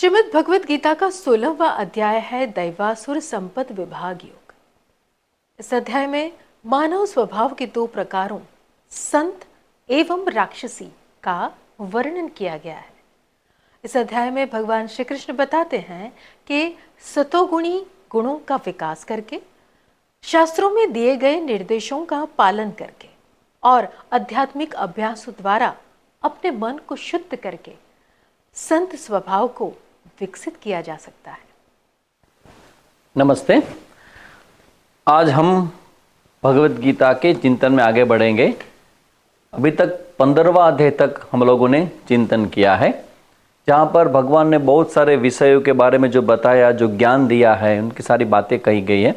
श्रीमद् भगवत गीता का 16वां अध्याय है दैवासुर संपद विभाग योग। इस अध्याय में मानव स्वभाव के दो प्रकारों संत एवं राक्षसी का वर्णन किया गया है। इस अध्याय में भगवान श्री कृष्ण बताते हैं कि सतोगुणी गुणों का विकास करके, शास्त्रों में दिए गए निर्देशों का पालन करके और आध्यात्मिक अभ्यासों द्वारा अपने मन को शुद्ध करके संत स्वभाव को विकसित किया जा सकता है। नमस्ते। आज हम भगवत गीता के चिंतन में आगे बढ़ेंगे। अभी तक 15वां अध्याय तक हम लोगों ने चिंतन किया है, जहाँ पर भगवान ने बहुत सारे विषयों के बारे में जो बताया, जो ज्ञान दिया है, उनकी सारी बातें कही गई है।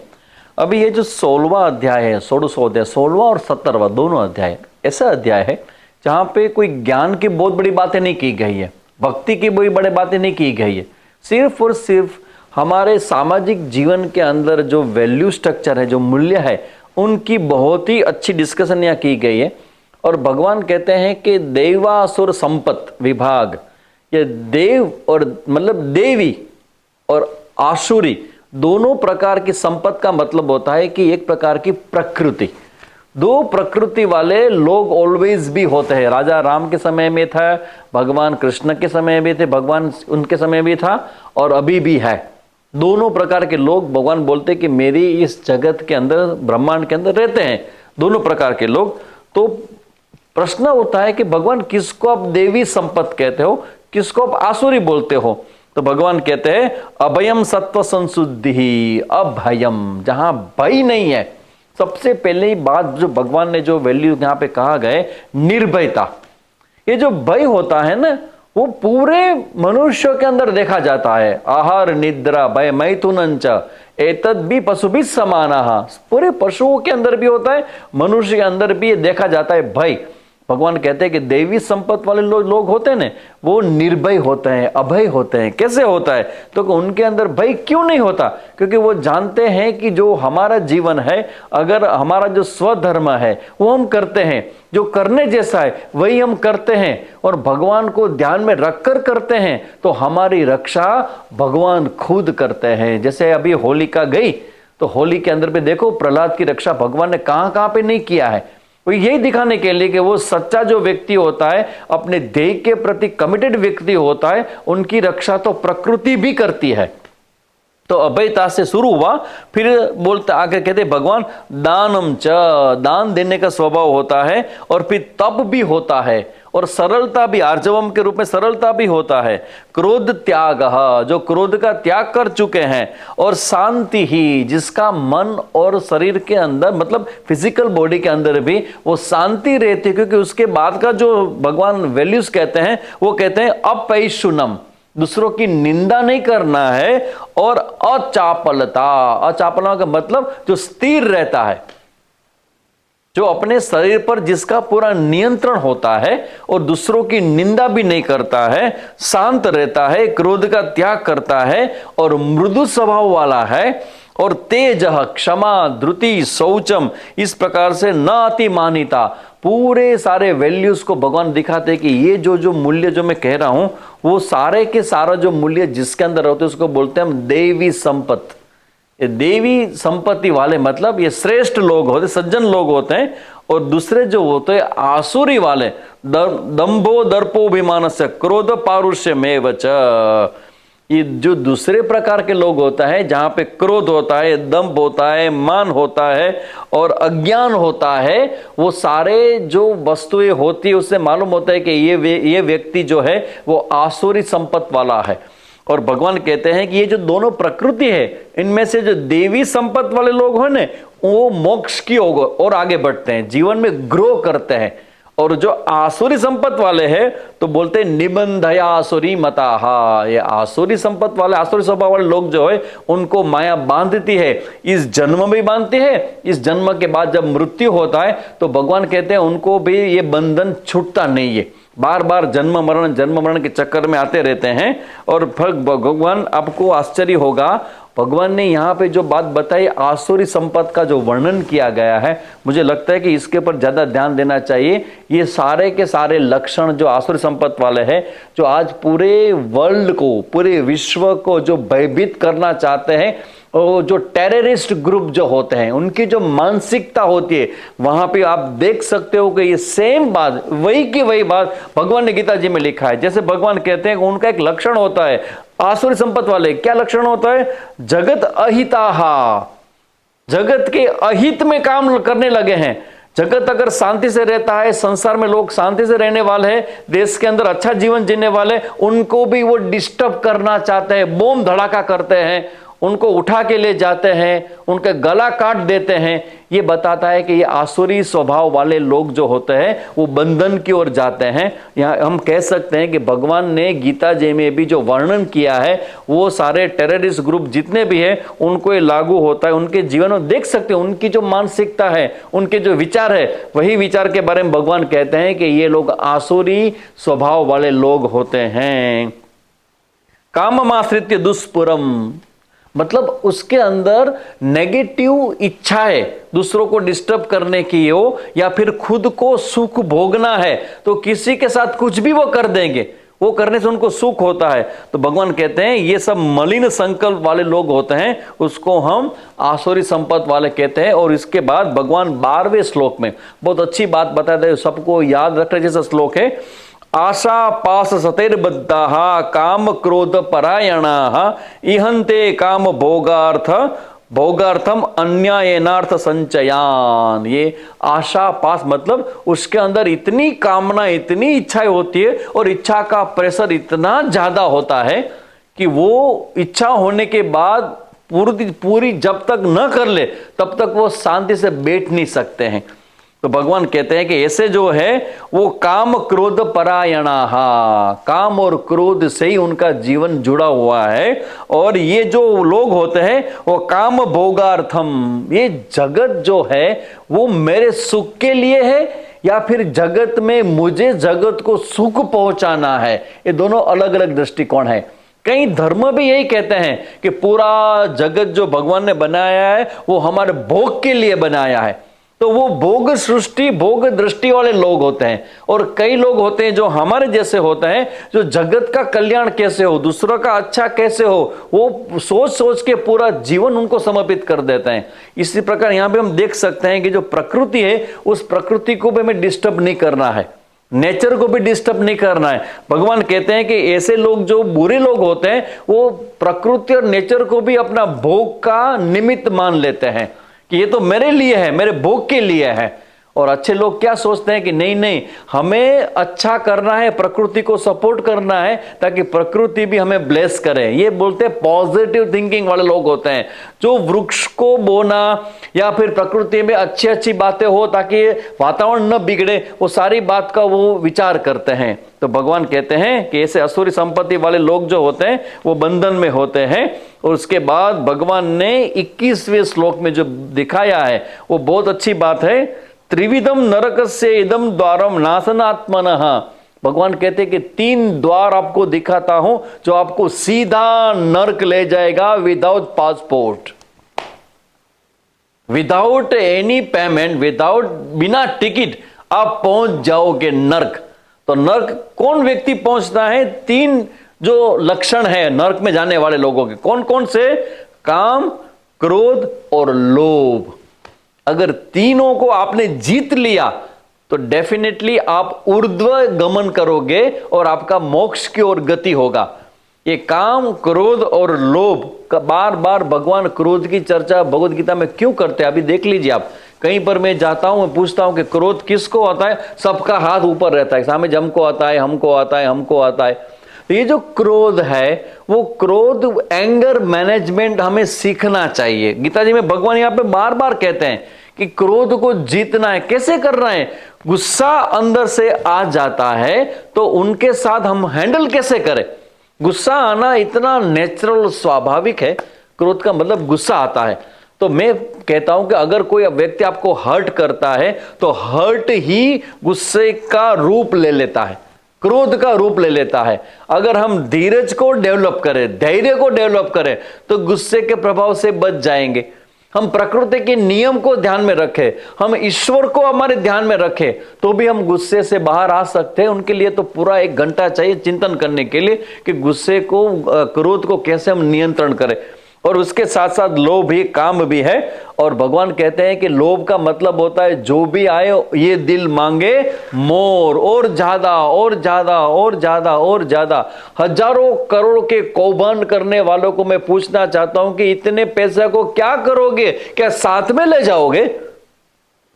अभी ये जो 16वां अध्याय है, 16वां अध्याय, 16वां और 17वां दोनों अध्याय ऐसा अध्याय है जहाँ पे कोई ज्ञान की बहुत बड़ी बातें नहीं की गई है, भक्ति की बड़ी बड़ी बातें नहीं की गई है। सिर्फ और सिर्फ हमारे सामाजिक जीवन के अंदर जो वैल्यू स्ट्रक्चर है, जो मूल्य है, उनकी बहुत ही अच्छी डिस्कशन यहाँ की गई है। और भगवान कहते हैं कि देवासुर संपत विभाग, ये देव और मतलब देवी और आसुरी दोनों प्रकार की संपत का मतलब होता है कि एक प्रकार की प्रकृति, दो प्रकृति वाले लोग ऑलवेज भी होते हैं। राजा राम के समय में था, भगवान कृष्ण के समय भी थे, भगवान उनके समय भी था और अभी भी है। दोनों प्रकार के लोग भगवान बोलते कि मेरी इस जगत के अंदर, ब्रह्मांड के अंदर रहते हैं, दोनों प्रकार के लोग। तो प्रश्न होता है कि भगवान किसको आप देवी संपत कहते हो, किसको आप आसुरी बोलते हो? तो भगवान कहते हैं अभयम सत्व संशुद्धि, अभयम, जहां भय नहीं है। सबसे पहले बात जो भगवान ने जो वैल्यू यहां पे कहा गए, निर्भयता। ये जो भय होता है ना, वो पूरे मनुष्य के अंदर देखा जाता है। आहार निद्रा भय मैथुनंच एतद भी पशु भी समाना, पूरे पशुओं के अंदर भी होता है, मनुष्य के अंदर भी ये देखा जाता है भय। भगवान कहते हैं कि देवी संपत वाले लोग होते हैं ना, वो निर्भय होते हैं, अभय होते हैं। कैसे होता है? तो उनके अंदर भय क्यों नहीं होता? क्योंकि वो जानते हैं कि जो हमारा जीवन है, अगर हमारा जो स्वधर्म है वो हम करते हैं, जो करने जैसा है वही हम करते हैं और भगवान को ध्यान में रखकर करते हैं, तो हमारी रक्षा भगवान खुद करते हैं। जैसे अभी होलिका गई, तो होली के अंदर पे देखो प्रहलाद की रक्षा भगवान ने कहां कहां पे नहीं किया है। वो यही दिखाने के लिए कि वो सच्चा जो व्यक्ति होता है, अपने ध्येय के प्रति कमिटेड व्यक्ति होता है, उनकी रक्षा तो प्रकृति भी करती है। तो अभयता से शुरू हुआ, फिर बोलते आगे कहते भगवान दानम च, दान देने का स्वभाव होता है, और फिर तप भी होता है, और सरलता भी, आर्जवम के रूप में सरलता भी होता है। क्रोध त्याग, जो क्रोध का त्याग कर चुके हैं, और शांति ही, जिसका मन और शरीर के अंदर मतलब फिजिकल बॉडी के अंदर भी वो शांति रहती है। क्योंकि उसके बाद का जो भगवान वैल्यूज कहते हैं, वो कहते हैं अपैशुनम, दूसरों की निंदा नहीं करना है, और अचापलता, अचापलता का मतलब जो स्थिर रहता है, जो अपने शरीर पर जिसका पूरा नियंत्रण होता है और दूसरों की निंदा भी नहीं करता है, शांत रहता है, क्रोध का त्याग करता है और मृदु स्वभाव वाला है, और तेज, क्षमा, धृति, शौचम, इस प्रकार से न अतिमानिता, पूरे सारे वैल्यूज को भगवान दिखाते हैं कि ये जो मूल्य जो मैं कह रहा हूं, वो सारे के सारा जो मूल्य जिसके अंदर होते हैं उसको बोलते हैं हम देवी संपत। ये देवी संपत्ति वाले मतलब ये श्रेष्ठ लोग होते, सज्जन लोग होते हैं। और दूसरे जो होते हैं आसुरी वाले, दंभो दर्पोभिमान से क्रोध पारुष्य में वच, ये जो दूसरे प्रकार के लोग होता है, जहां पे क्रोध होता है, दंभ होता है, मान होता है और अज्ञान होता है, वो सारे जो वस्तुएं होती है उससे मालूम होता है कि ये व्यक्ति जो है वो आसुरी संपत्ति वाला है। और भगवान कहते हैं कि ये जो दोनों प्रकृति है, इनमें से जो देवी संपत्ति वाले लोग हैं ना, वो मोक्ष की ओर और आगे बढ़ते हैं, जीवन में ग्रो करते हैं। और जो आसुरी संपत्ति वाले हैं तो बोलते हैं निबंधया आसुरी मता, ये आसुरी संपत्ति वाले, आसुरी स्वभाव वाले लोग जो है उनको माया बांधती है, इस जन्म में बांधती है, इस जन्म के बाद जब मृत्यु होता है तो भगवान कहते हैं उनको भी ये बंधन छूटता नहीं है, बार बार जन्म मरण के चक्कर में आते रहते हैं। और भगवान, आपको आश्चर्य होगा, भगवान ने यहाँ पे जो बात बताई, आसुरी संपत्ति का जो वर्णन किया गया है, मुझे लगता है कि इसके ऊपर ज्यादा ध्यान देना चाहिए। ये सारे के सारे लक्षण जो आसुरी संपत्ति वाले हैं, जो आज पूरे वर्ल्ड को, पूरे विश्व को जो भयभीत करना चाहते हैं, और जो टेररिस्ट ग्रुप जो होते हैं, उनकी जो मानसिकता होती है, वहां पे आप देख सकते हो कि ये सेम बात, वही की वही बात भगवान ने गीता जी में लिखा है। जैसे भगवान कहते हैं कि उनका एक लक्षण होता है, आसुरी संपत्ति वाले, क्या लक्षण होता है? जगत अहिताहा, जगत के अहित में काम करने लगे हैं। जगत अगर शांति से रहता है, संसार में लोग शांति से रहने वाले हैं, देश के अंदर अच्छा जीवन जीने वाले, उनको भी वो डिस्टर्ब करना चाहते हैं, बम धड़ाका करते हैं, उनको उठा के ले जाते हैं, उनका गला काट देते हैं। ये बताता है कि ये आसुरी स्वभाव वाले लोग जो होते हैं वो बंधन की ओर जाते हैं। यहाँ हम कह सकते हैं कि भगवान ने गीता जी में भी जो वर्णन किया है, वो सारे टेररिस्ट ग्रुप जितने भी हैं उनको ये लागू होता है। उनके जीवन में देख सकते हैं, उनकी जो मानसिकता है, उनके जो विचार है, वही विचार के बारे में भगवान कहते हैं कि ये लोग आसुरी स्वभाव वाले लोग होते हैं। काममाश्रित्य दुष्पुरम, मतलब उसके अंदर नेगेटिव इच्छा है, दूसरों को डिस्टर्ब करने की हो, या फिर खुद को सुख भोगना है तो किसी के साथ कुछ भी वो कर देंगे, वो करने से उनको सुख होता है। तो भगवान कहते हैं ये सब मलिन संकल्प वाले लोग होते हैं, उसको हम आसुरी संपत्ति वाले कहते हैं। और इसके बाद भगवान 12वें श्लोक में बहुत अच्छी बात बताते हैं, सबको याद रखने जैसा श्लोक है। आशा पास सतेर्बद्धाः काम क्रोध परायणाः इहन्ते काम भोगार्थम अन्यायनार्थ संचयान। ये आशा पास मतलब उसके अंदर इतनी कामना, इतनी इच्छाएं होती है, और इच्छा का प्रेशर इतना ज्यादा होता है कि वो इच्छा होने के बाद पूरी जब तक न कर ले तब तक वो शांति से बैठ नहीं सकते हैं। तो भगवान कहते हैं कि ऐसे जो है वो काम क्रोध परायणाः, काम और क्रोध से ही उनका जीवन जुड़ा हुआ है। और ये जो लोग होते हैं वो काम भोगार्थम, ये जगत जो है वो मेरे सुख के लिए है या फिर जगत में मुझे जगत को सुख पहुंचाना है, ये दोनों अलग अलग दृष्टिकोण है। कई धर्म भी यही कहते हैं कि पूरा जगत जो भगवान ने बनाया है वो हमारे भोग के लिए बनाया है। तो वो भोग सृष्टि, भोग दृष्टि वाले लोग होते हैं। और कई लोग होते हैं जो हमारे जैसे होते हैं, जो जगत का कल्याण कैसे हो, दूसरों का अच्छा कैसे हो, वो सोच सोच के पूरा जीवन उनको समर्पित कर देते हैं। इसी प्रकार यहाँ पे हम देख सकते हैं कि जो प्रकृति है, उस प्रकृति को भी हमें डिस्टर्ब नहीं करना है, नेचर को भी डिस्टर्ब नहीं करना है। भगवान कहते हैं कि ऐसे लोग जो बुरे लोग होते हैं वो प्रकृति और नेचर को भी अपना भोग का निमित्त मान लेते हैं कि ये तो मेरे लिए है, मेरे भोग के लिए है। और अच्छे लोग क्या सोचते हैं कि नहीं नहीं, हमें अच्छा करना है, प्रकृति को सपोर्ट करना है ताकि प्रकृति भी हमें ब्लेस करे। ये बोलते हैं पॉजिटिव थिंकिंग वाले लोग होते हैं, जो वृक्ष को बोना या फिर प्रकृति में अच्छी अच्छी बातें हो ताकि वातावरण न बिगड़े, वो सारी बात का वो विचार करते हैं। तो भगवान कहते हैं कि ऐसे असुरी संपत्ति वाले लोग जो होते हैं वो बंधन में होते हैं। और उसके बाद भगवान ने 21वें श्लोक में जो दिखाया है वो बहुत अच्छी बात है। त्रिविधम नरकस्य इदम द्वारम नाशनात्मनः, भगवान कहते हैं कि 3 द्वार आपको दिखाता हूं जो आपको सीधा नरक ले जाएगा, without passport, without any payment, without, बिना टिकट आप पहुंच जाओगे नरक। तो नरक कौन व्यक्ति पहुंचता है? 3 जो लक्षण है नरक में जाने वाले लोगों के, कौन कौन से? काम, क्रोध और लोभ। अगर तीनों को आपने जीत लिया तो डेफिनेटली आप ऊर्ध्व गमन करोगे और आपका मोक्ष की ओर गति होगा। ये काम, क्रोध और लोभ का बार बार भगवान क्रोध की चर्चा भगवद गीता में क्यों करते हैं? अभी देख लीजिए आप, कहीं पर मैं जाता हूं, मैं पूछता हूं कि क्रोध किसको आता है, सबका हाथ ऊपर रहता है, सामने हमको आता है, हमको आता है, हमको आता है। ये जो क्रोध है वो क्रोध, एंगर मैनेजमेंट हमें सीखना चाहिए। गीता जी में भगवान यहाँ पे बार बार कहते हैं कि क्रोध को जीतना है। कैसे करना है? गुस्सा अंदर से आ जाता है तो उनके साथ हम हैंडल कैसे करें? गुस्सा आना इतना नेचुरल, स्वाभाविक है। क्रोध का मतलब गुस्सा आता है। तो मैं कहता हूं कि अगर कोई व्यक्ति आपको हर्ट करता है तो हर्ट ही गुस्से का रूप ले लेता है। क्रोध का रूप ले लेता है। अगर हम धीरज को डेवलप करें, धैर्य को डेवलप करें, तो गुस्से के प्रभाव से बच जाएंगे। हम प्रकृति के नियम को ध्यान में रखें, हम ईश्वर को हमारे ध्यान में रखें, तो भी हम गुस्से से बाहर आ सकते हैं। उनके लिए तो पूरा 1 घंटा चाहिए चिंतन करने के लिए कि गुस्से को, क्रोध को कैसे हम नियंत्रण करें। और उसके साथ साथ लोभ भी, काम भी है। और भगवान कहते हैं कि लोभ का मतलब होता है जो भी आए ये दिल मांगे मोर, और ज्यादा और ज्यादा और ज्यादा और ज्यादा। हजारों करोड़ के कौभांड करने वालों को मैं पूछना चाहता हूं कि इतने पैसे को क्या करोगे? क्या साथ में ले जाओगे?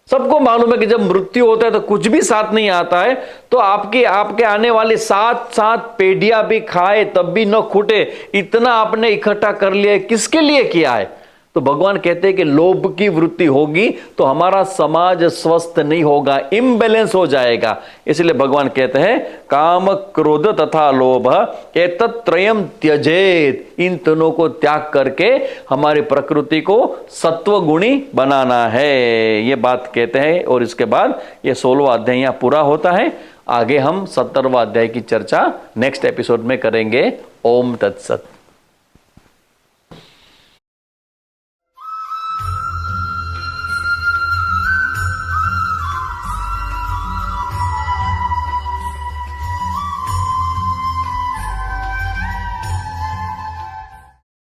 सबको मालूम है कि जब मृत्यु होता है तो कुछ भी साथ नहीं आता है। तो आपके आने वाले 7 पेडियां भी खाए तब भी न खूटे, इतना आपने इकट्ठा कर लिया है, किसके लिए किया है? तो भगवान कहते हैं कि लोभ की वृत्ति होगी तो हमारा समाज स्वस्थ नहीं होगा, इम्बैलेंस हो जाएगा। इसलिए भगवान कहते हैं काम, क्रोध तथा लोभ एतत्त्रयम् त्यजेत। इन तीनों को त्याग करके हमारी प्रकृति को सत्वगुणी बनाना है, ये बात कहते हैं। और इसके बाद ये 16वां अध्याय यहां पूरा होता है। आगे हम 17वां अध्याय की चर्चा नेक्स्ट एपिसोड में करेंगे। ओम तत्सत।